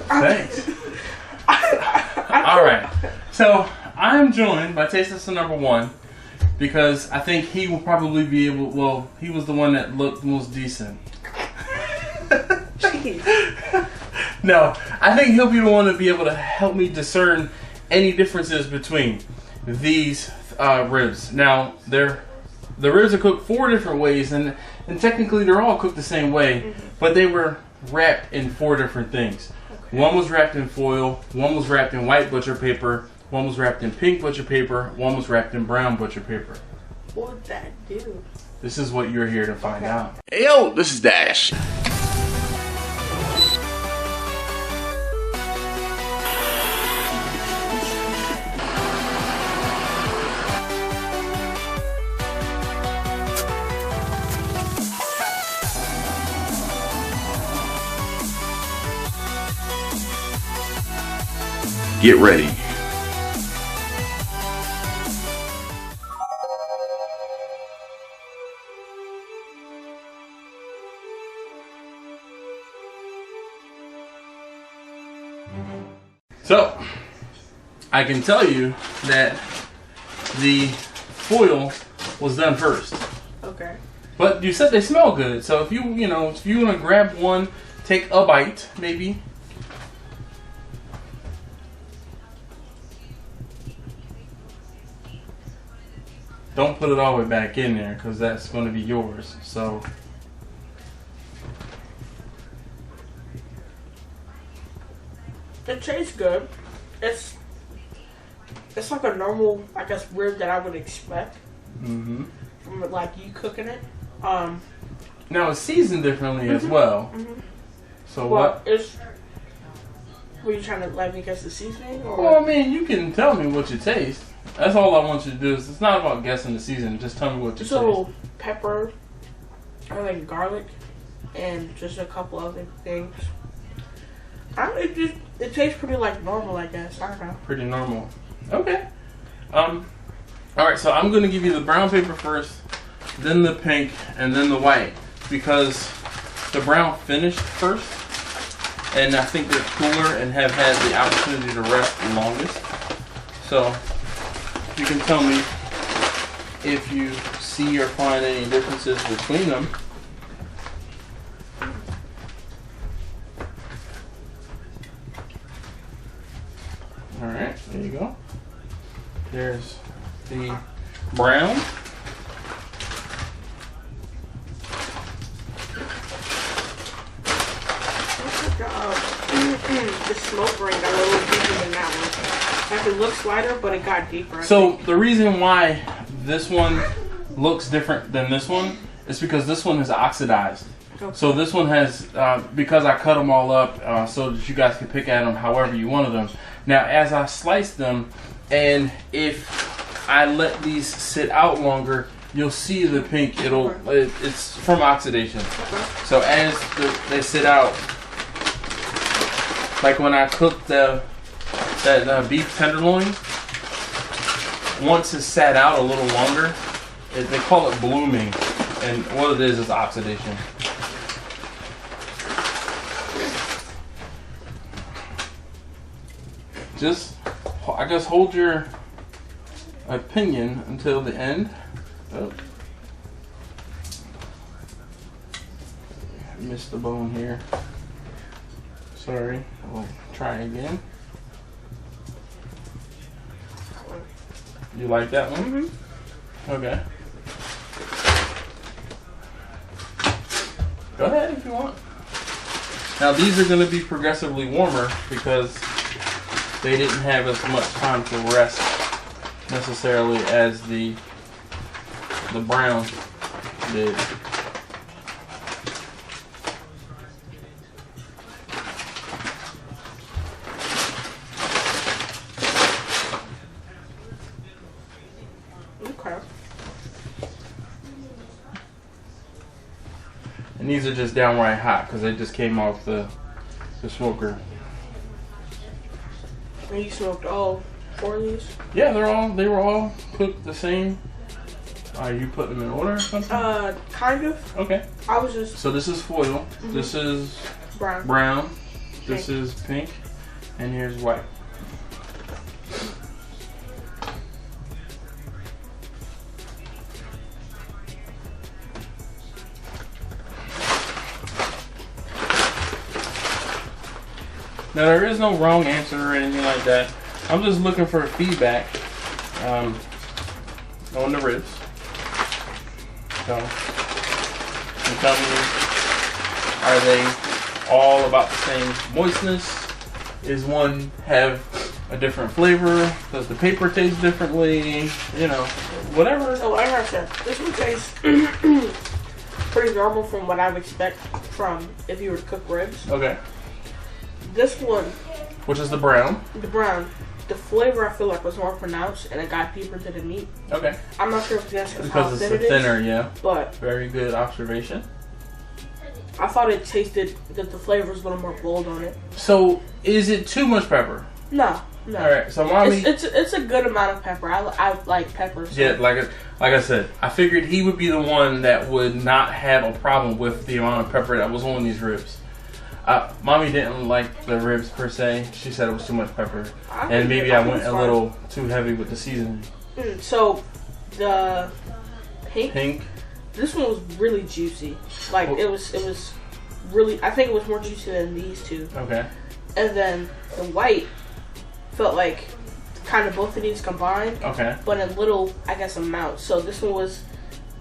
Thanks. All right. So I'm joined by Taste Tester number 1 because I think he will probably be able. Well, he was the one that looked most decent. No, I think he'll be the one to be able to help me discern any differences between these ribs. Now, the ribs are cooked 4 different ways, and technically they're all cooked the same way, but they were wrapped in 4 different things. Okay. One was wrapped in foil, one was wrapped in white butcher paper, one was wrapped in pink butcher paper, one was wrapped in brown butcher paper. What would that do? This is what you're here to find out. Hey yo, this is Dash. Get ready. So, I can tell you that the foil was done first. Okay. But you said they smell good, so if you want to grab one, take a bite, maybe. Don't put it all the way back in there, because that's going to be yours. So, it tastes good. It's like a normal, I guess, rib that I would expect from like you cooking it. Now it's seasoned differently as well. So what? Were you trying to let me guess the seasoning? Or? Well, I mean, you can tell me what you taste. That's all I want you to do. It's not about guessing the seasoning. Just tell me what you taste. Just a little pepper, or like garlic, and just a couple other things. It tastes pretty like normal, I guess. I don't know. Pretty normal. Okay. All right. So I'm gonna give you the brown paper first, then the pink, and then the white, because the brown finished first, and I think they're cooler and have had the opportunity to rest the longest. So you can tell me if you see or find any differences between them. Alright, there you go. There's the brown. The smoke ring got a little deeper than that one. Like it looks lighter, but it got deeper. So the reason why this one looks different than this one is because this one is oxidized. Okay. So this one has, because I cut them all up so that you guys can pick at them however you wanted them. Now as I slice them, and if I let these sit out longer, you'll see the pink, it's from oxidation. Okay. So as they sit out, like when I cooked that beef tenderloin, once it's sat out a little longer, they call it blooming, and what it is oxidation. Just, I guess, hold your opinion until the end. Oh. Missed the bone here. Sorry, we'll try again. You like that one? Okay. Go ahead if you want. Now these are going to be progressively warmer because they didn't have as much time to rest necessarily as the brown did. And these are just downright hot because they just came off the smoker. And you smoked all 4 of these? Yeah, they were all cooked the same. You put them in order or something? Kind of. Okay. I was just. So this is foil. This is brown. Brown. This is pink, and here's white. Now there is no wrong answer or anything like that. I'm just looking for feedback on the ribs. So, you tell me, are they all about the same moistness? Is one have a different flavor? Does the paper taste differently? You know, whatever. So like I said, this one tastes pretty normal from what I would expect from if you were to cook ribs. Okay. This one, which is the brown. The brown. The flavor I feel like was more pronounced and it got deeper to the meat. Okay. I'm not sure if that's because it's thinner, yeah. But very good observation. I thought it tasted that the flavor was a little more bold on it. So is it too much pepper? No. All right. So mommy, it's a good amount of pepper. I like pepper. So. Yeah, like I said, I figured he would be the one that would not have a problem with the amount of pepper that was on these ribs. Mommy didn't like the ribs per se. She said it was too much pepper, and maybe I went a little too heavy with the seasoning. So the pink. This one was really juicy. Like it was really. I think it was more juicy than these two. Okay. And then the white felt like kind of both of these combined. Okay. But in little, I guess, amounts. So this one was.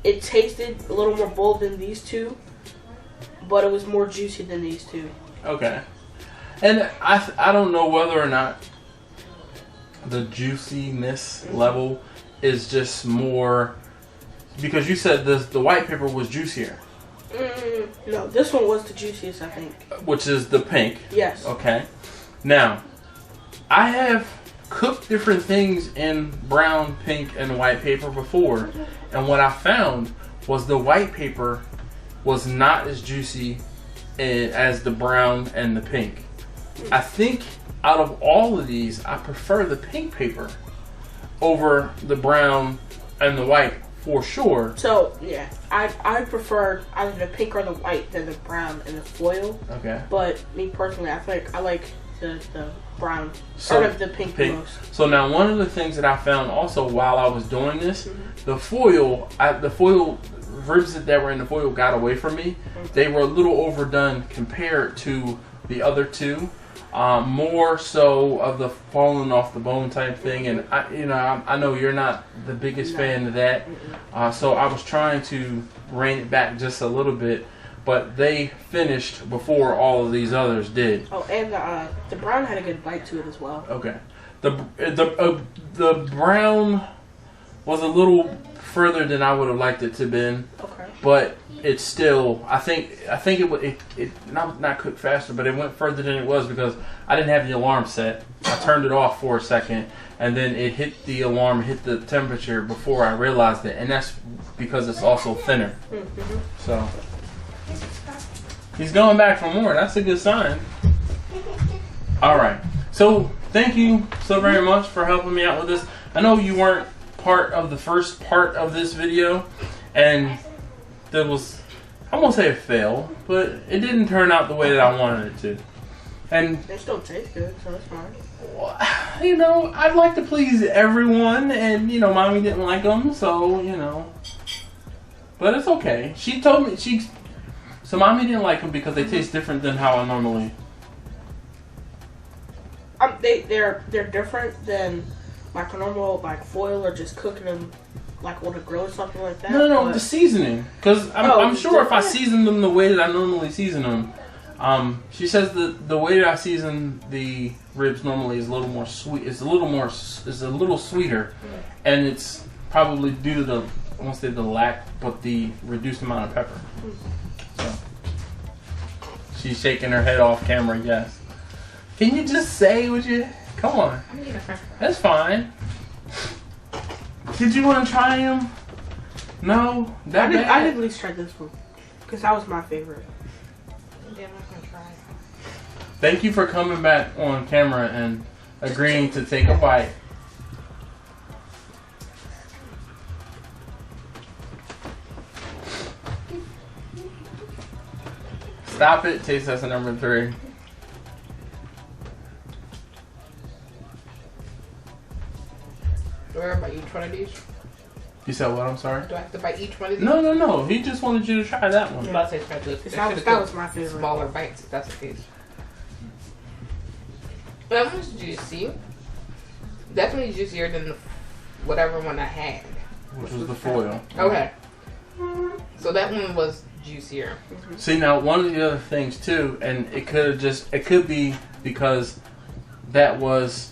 It tasted a little more bold than these two. But it was more juicy than these two. Okay. And I don't know whether or not the juiciness level is just more... Because you said the white paper was juicier. No, this one was the juiciest, I think. Which is the pink. Yes. Okay. Now, I have cooked different things in brown, pink, and white paper before. And what I found was the white paper was not as juicy as the brown and the pink. I think out of all of these, I prefer the pink paper over the brown and the white for sure. So yeah, I prefer either the pink or the white than the brown and the foil. Okay. But me personally, I think I like the brown or the pink the most. So now one of the things that I found also while I was doing this, the foil ribs that were in the foil got away from me. They were a little overdone compared to the other two. More so of the falling off the bone type thing, and I know you're not the biggest fan of that. So I was trying to rein it back just a little bit, but they finished before all of these others did. Oh, and the brown had a good bite to it as well. Okay, the brown was a little further than I would have liked it to have been. Okay. But it's still, I think it not cooked faster, but it went further than it was because I didn't have the alarm set. I turned it off for a second, and then it hit the alarm, hit the temperature before I realized it, and that's because it's also thinner. So he's going back for more. That's a good sign. All right. So thank you so very much for helping me out with this. I know you weren't part of the first part of this video, and there was, I won't say a fail, but it didn't turn out the way that I wanted it to. And they still taste good, so it's fine. You know, I'd like to please everyone, and mommy didn't like them, so but it's okay. She told me so mommy didn't like them because they taste different than how I normally. They're different than like a normal foil or just cooking them like on a grill or something like that. No, the seasoning. Because I'm sure if I season them the way that I normally season them, she says the way that I season the ribs normally is a little more sweet. It's a little sweeter, and it's probably due to the, I won't say the lack, but the reduced amount of pepper. So she's shaking her head off camera. Yes. Can you just say what you? Come on. That's fine. Did you want to try them? No? I did at least try this one. Because that was my favorite. Yeah, I'm not going to try it. Thank you for coming back on camera and agreeing to take a bite. Stop it. Taste test number 3. one of these? You said what? I'm sorry? Do I have to bite each one of these? No. He just wanted you to try that one. I'm about to say try this. That was my favorite. Smaller bites, if that's the case. That one's juicy. Definitely juicier than the whatever one I had. Which was the foil. Okay. So that one was juicier. See, now one of the other things too, and it could be because there's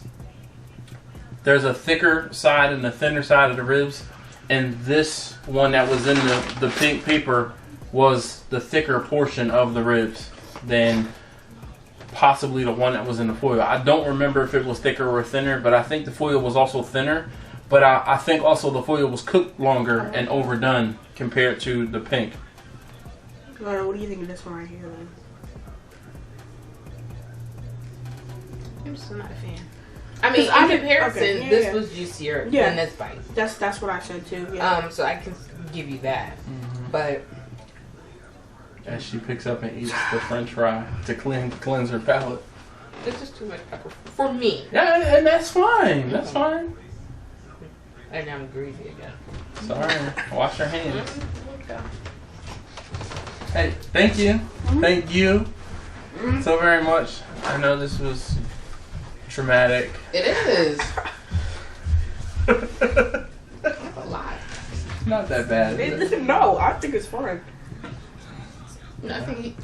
a thicker side and a thinner side of the ribs, and this one that was in the pink paper was the thicker portion of the ribs than possibly the one that was in the foil. I don't remember if it was thicker or thinner, but I think the foil was also thinner. But I think also the foil was cooked longer and overdone compared to the pink. What do you think of this one right here, then? I'm still not a fan. I mean, in comparison, this was juicier than this bite. That's what I said too. Yeah. So I can give you that. But as she picks up and eats the French fry to cleanse her palate. It's just too much pepper for me. Yeah, and that's fine. That's fine. And I'm greasy again. Sorry. Wash your hands. Okay. Hey, thank you. Thank you so very much. I know this was traumatic. It is. That's a lot. It's not that bad. No, I think it's fun. No, I think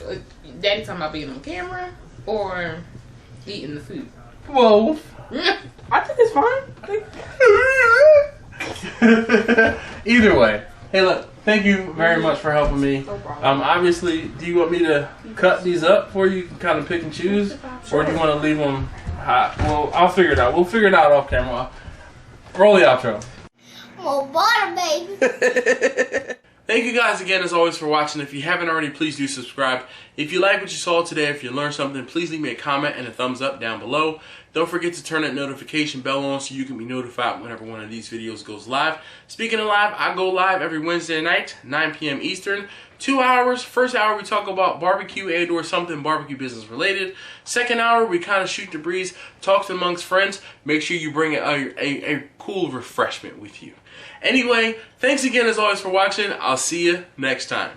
Daddy talking about being on camera or eating the food. Whoa. I think it's fun. Either way. Hey, look. Thank you very much for helping me. No problem. Obviously, do you want me to cut these up for you, kind of pick and choose, or do you want to leave them hot? Well, I'll figure it out. We'll figure it out off camera. Roll the outro. More butter, baby. Thank you guys again as always for watching. If you haven't already, please do subscribe. If you like what you saw today, if you learned something, please leave me a comment and a thumbs up down below. Don't forget to turn that notification bell on so you can be notified whenever one of these videos goes live. Speaking of live, I go live every Wednesday night, 9 p.m. Eastern. 2 hours. First hour we talk about barbecue and or something barbecue business related. Second hour we kind of shoot the breeze, talk amongst friends. Make sure you bring a cool refreshment with you. Anyway, thanks again as always for watching. I'll see you next time.